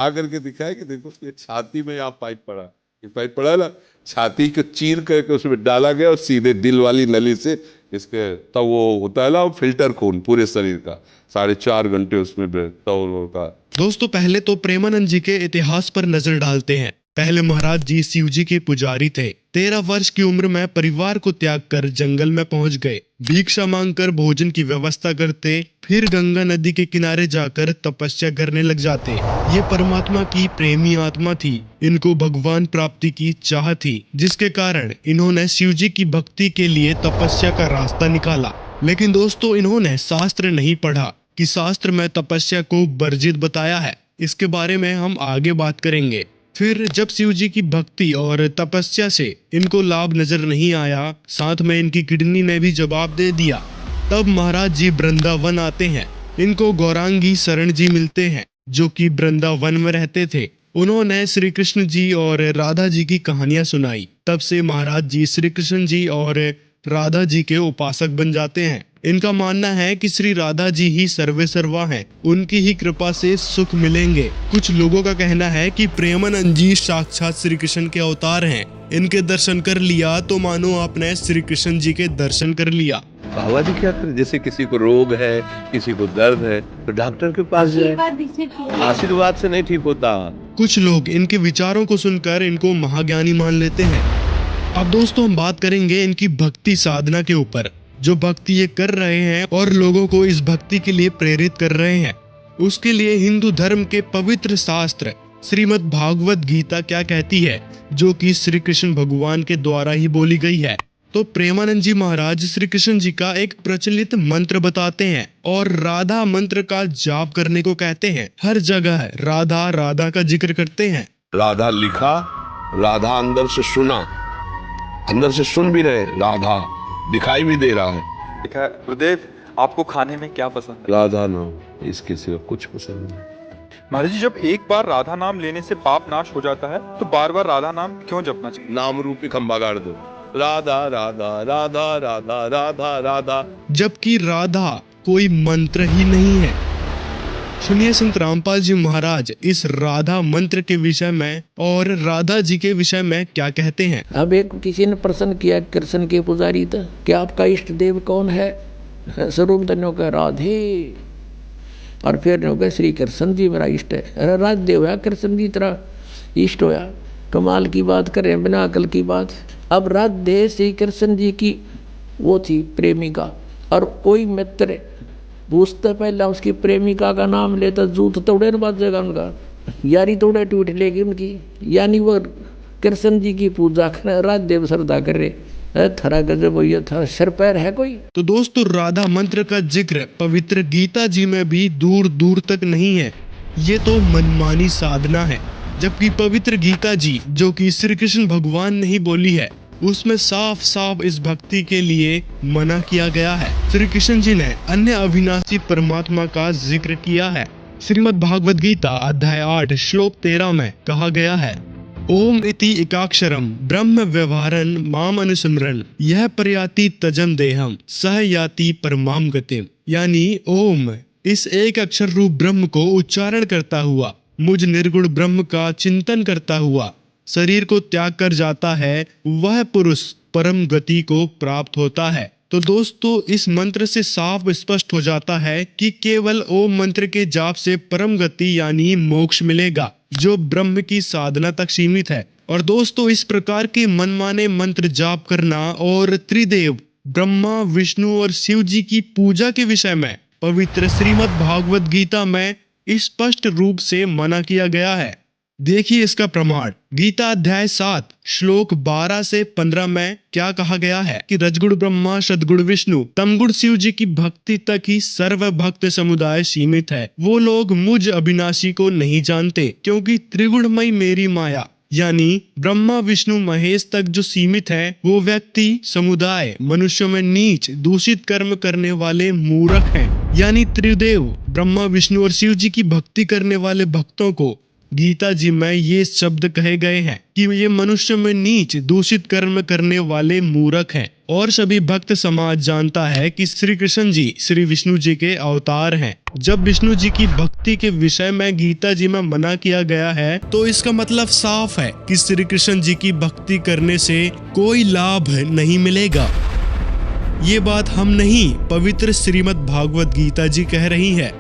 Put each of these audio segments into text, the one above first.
आकर के दिखाया कि देखो ये छाती में यहाँ पाइप पड़ा, ये पाइप पड़ा ना, छाती को चीर करके उसमें डाला गया और सीधे दिल वाली नली से इसके, तब वो होता है ना वो फिल्टर खून पूरे शरीर का, 4.5 घंटे उसमें तब होगा। दोस्तों पहले तो प्रेमानंद जी के इतिहास पर नजर डालते हैं। पहले महाराज जी शिव जी के पुजारी थे। 13 वर्ष की उम्र में परिवार को त्याग कर जंगल में पहुंच गए। भिक्षा मांगकर भोजन की व्यवस्था करते, फिर गंगा नदी के किनारे जाकर तपस्या करने लग जाते। ये परमात्मा की प्रेमी आत्मा थी। इनको भगवान प्राप्ति की चाह थी, जिसके कारण इन्होंने शिव जी की भक्ति के लिए तपस्या का रास्ता निकाला। लेकिन दोस्तों इन्होंने शास्त्र नहीं पढ़ा कि शास्त्र में तपस्या को वर्जित बताया है। इसके बारे में हम आगे बात करेंगे। फिर जब शिव जी की भक्ति और तपस्या से इनको लाभ नजर नहीं आया, साथ में इनकी किडनी ने भी जवाब दे दिया, तब महाराज जी वृंदावन आते हैं। इनको गौरांगी शरण जी मिलते हैं, जो कि वृंदावन में रहते थे। उन्होंने श्री कृष्ण जी और राधा जी की कहानियां सुनाई। तब से महाराज जी श्री कृष्ण जी और राधा जी के उपासक बन जाते हैं। इनका मानना है कि श्री राधा जी ही सर्वे सर्वा हैं, उनकी ही कृपा से सुख मिलेंगे। कुछ लोगों का कहना है कि प्रेमानंद जी साक्षात श्री कृष्ण के अवतार हैं। इनके दर्शन कर लिया तो मानो आपने श्री कृष्ण जी के दर्शन कर लिया। बाबा जी क्या करें, जैसे किसी को रोग है, किसी को दर्द है, तो डॉक्टर के पास जाए, आशीर्वाद से नहीं ठीक होता। कुछ लोग इनके विचारों को सुनकर इनको महाज्ञानी मान लेते हैं। अब दोस्तों हम बात करेंगे इनकी भक्ति साधना के ऊपर। जो भक्ति ये कर रहे हैं और लोगों को इस भक्ति के लिए प्रेरित कर रहे हैं, उसके लिए हिंदू धर्म के पवित्र शास्त्र श्रीमद् भागवत गीता क्या कहती है, जो कि श्री कृष्ण भगवान के द्वारा ही बोली गई है। तो प्रेमानंद जी महाराज श्री कृष्ण जी का एक प्रचलित मंत्र बताते हैं और राधा मंत्र का जाप करने को कहते हैं। हर जगह राधा राधा का जिक्र करते हैं। राधा लिखा, राधा अंदर से सुना, अंदर से सुन भी रहे, राधा दिखाई भी दे रहा है। देखा गुरुदेव, आपको खाने में क्या पसंद है? राधा नाम, इसके सिवा कुछ पसंद नहीं। महाराज जी, जब एक बार राधा नाम लेने से पाप नाश हो जाता है, तो बार बार राधा नाम क्यों जपना चाहिए? नाम रूपी खंबा गाड़ दो, राधा राधा राधा राधा राधा राधा, जबकि राधा कोई मंत्र ही नहीं है। सुनिए संत रामपाल जी महाराज इस राधा मंत्र के विषय में और राधा जी के विषय में क्या कहते हैं। अब एक किसी ने प्रश्न किया कृष्ण के पुजारी था, कि आपका इष्ट देव कौन है? स्वरूप धन्यों का राधे, और फिर हो गया श्री कृष्ण जी मेरा इष्ट है। अरे राधे होया कृष्ण जी तेरा इष्ट होया, कमाल की बात करें, बिना अकल की बात। अब राधे श्री कृष्ण जी की वो थी प्रेमिका, और कोई मित्र पूछता पहला उसकी प्रेमिका का नाम लेता, जूत तोड़े न बाजेगा उनका, यारी तोड़े टूट लेगी उनकी। यानी वो कृष्ण जी की पूजा कर, राधे श्रद्धा कर रहे, थरा गजब हो, था सिर पैर है कोई। तो दोस्तों राधा मंत्र का जिक्र पवित्र गीता जी में भी दूर दूर तक नहीं है। ये तो मनमानी साधना है। जबकि पवित्र गीता जी, जो कि श्री कृष्ण भगवान ने ही बोली है, उसमें साफ साफ इस भक्ति के लिए मना किया गया है। श्री कृष्ण जी ने अन्य अविनाशी परमात्मा का जिक्र किया है। श्रीमद् भागवत गीता अध्याय 8 श्लोक 13 में कहा गया है, ओम इति एकाक्षरम ब्रह्म व्यवहारन माम अनुस्मरन यह प्रयाति तजम देहम सह याति परमाम गतिम। यानी ओम, इस एक अक्षर रूप ब्रह्म को उच्चारण करता हुआ, मुझ निर्गुण ब्रह्म का चिंतन करता हुआ शरीर को त्याग कर जाता है, वह पुरुष परम गति को प्राप्त होता है। तो दोस्तों इस मंत्र से साफ स्पष्ट हो जाता है कि केवल ओम मंत्र के जाप से परम गति यानी मोक्ष मिलेगा, जो ब्रह्म की साधना तक सीमित है। और दोस्तों इस प्रकार के मनमाने मंत्र जाप करना और त्रिदेव ब्रह्मा विष्णु और शिव जी की पूजा के विषय में पवित्र श्रीमद् भागवत गीता में स्पष्ट रूप से मना किया गया है। देखिए इसका प्रमाण, गीता अध्याय 7 श्लोक 12 से 15 में क्या कहा गया है कि रजगुण ब्रह्मा सदगुण विष्णु तमगुण शिव जी की भक्ति तक ही सर्व भक्त समुदाय सीमित है। वो लोग मुझ अविनाशी को नहीं जानते, क्योंकि त्रिगुणमयी मेरी माया यानी ब्रह्मा विष्णु महेश तक जो सीमित है, वो व्यक्ति समुदाय मनुष्यों में नीच दूषित कर्म करने वाले मूर्ख हैं। यानी त्रिदेव ब्रह्मा विष्णु और शिव जी की भक्ति करने वाले भक्तों को गीता जी में ये शब्द कहे गए हैं कि ये मनुष्य में नीच दूषित कर्म करने वाले मूर्ख हैं। और सभी भक्त समाज जानता है कि श्री कृष्ण जी श्री विष्णु जी के अवतार हैं। जब विष्णु जी की भक्ति के विषय में गीता जी में मना किया गया है तो इसका मतलब साफ है कि श्री कृष्ण जी की भक्ति करने से कोई लाभ नहीं मिलेगा। ये बात हम नहीं, पवित्र श्रीमद् भागवत गीता जी कह रही है।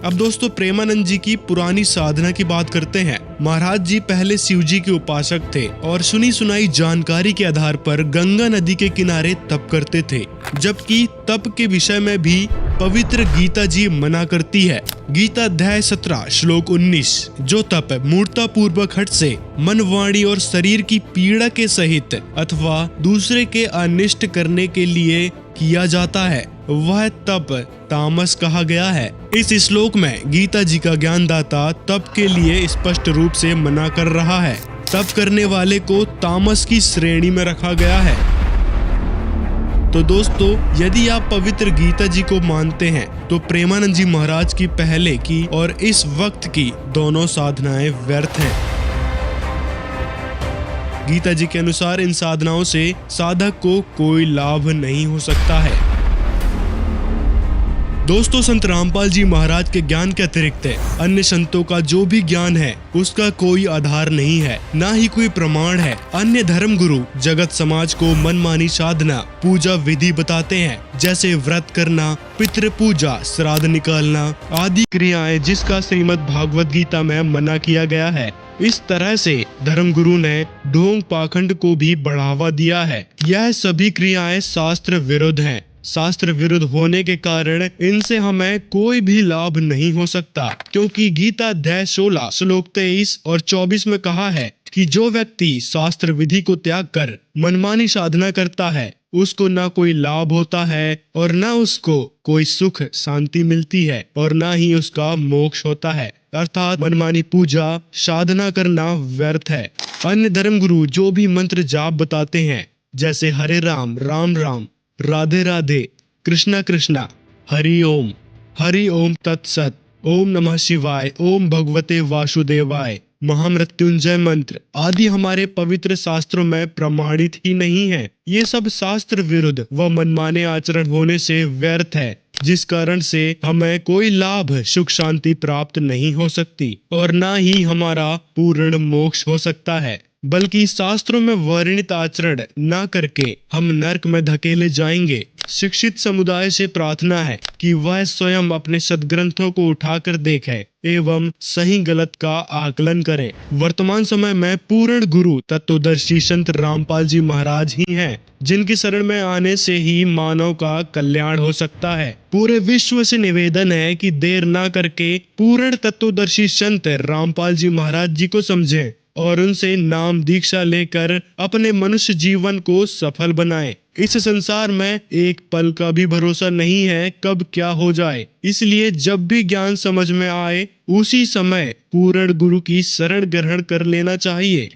अब दोस्तों प्रेमानंद जी की पुरानी साधना की बात करते हैं। महाराज जी पहले शिव जी के उपासक थे और सुनी सुनाई जानकारी के आधार पर गंगा नदी के किनारे तप करते थे, जबकि तप के विषय में भी पवित्र गीता जी मना करती है। गीता अध्याय 17 श्लोक 19, जो तप मूर्ता पूर्वक हट से मन, वाणी और शरीर की पीड़ा के सहित अथवा दूसरे के अनिष्ट करने के लिए किया जाता है, वह तप तामस कहा गया है। इस श्लोक में गीता जी का ज्ञानदाता तप के लिए स्पष्ट रूप से मना कर रहा है। तप करने वाले को तामस की श्रेणी में रखा गया है। तो दोस्तों यदि आप पवित्र गीता जी को मानते हैं तो प्रेमानंद जी महाराज की पहले की और इस वक्त की दोनों साधनाएं व्यर्थ हैं। गीता जी के अनुसार इन साधनाओं से साधक को कोई लाभ नहीं हो सकता है। दोस्तों संत रामपाल जी महाराज के ज्ञान के अतिरिक्त अन्य संतों का जो भी ज्ञान है उसका कोई आधार नहीं है, ना ही कोई प्रमाण है। अन्य धर्म गुरु जगत समाज को मनमानी साधना पूजा विधि बताते हैं, जैसे व्रत करना, पितृ पूजा, श्राद्ध निकालना आदि क्रियाएं, जिसका श्रीमद् भागवत गीता में मना किया गया है। इस तरह से धर्मगुरु ने ढोंग पाखंड को भी बढ़ावा दिया है। यह सभी क्रियाएं शास्त्र विरुद्ध हैं। शास्त्र विरुद्ध होने के कारण इनसे हमें कोई भी लाभ नहीं हो सकता, क्योंकि गीता अध्याय 16 श्लोक 23 और 24 में कहा है कि जो व्यक्ति शास्त्र विधि को त्याग कर मनमानी साधना करता है उसको ना कोई लाभ होता है और ना उसको कोई सुख शांति मिलती है और ना ही उसका मोक्ष होता है। अर्थात मनमानी पूजा साधना करना व्यर्थ है। अन्य धर्मगुरु जो भी मंत्र जाप बताते हैं, जैसे हरे राम राम राम, राधे राधे, कृष्णा कृष्णा, हरि ओम तत्सत, ओम नमः शिवाय, ओम भगवते वासुदेवाय, महामृत्युंजय मंत्र आदि हमारे पवित्र शास्त्रों में प्रमाणित ही नहीं है। ये सब शास्त्र विरुद्ध व मनमाने आचरण होने से व्यर्थ है, जिस कारण से हमें कोई लाभ सुख शांति प्राप्त नहीं हो सकती और ना ही हमारा पूर्ण मोक्ष हो सकता है, बल्कि शास्त्रों में वर्णित आचरण न करके हम नरक में धकेले जाएंगे। शिक्षित समुदाय से प्रार्थना है कि वह स्वयं अपने सदग्रंथों को उठाकर देखे एवं सही गलत का आकलन करें। वर्तमान समय में पूर्ण गुरु तत्वदर्शी संत रामपाल जी महाराज ही हैं, जिनकी शरण में आने से ही मानव का कल्याण हो सकता है। पूरे विश्व से निवेदन है कि देर ना करके पूर्ण तत्वदर्शी संत रामपाल जी महाराज जी को समझें और उनसे नाम दीक्षा लेकर अपने मनुष्य जीवन को सफल बनाएं। इस संसार में एक पल का भी भरोसा नहीं है कब क्या हो जाए, इसलिए जब भी ज्ञान समझ में आए उसी समय पूर्ण गुरु की शरण ग्रहण कर लेना चाहिए।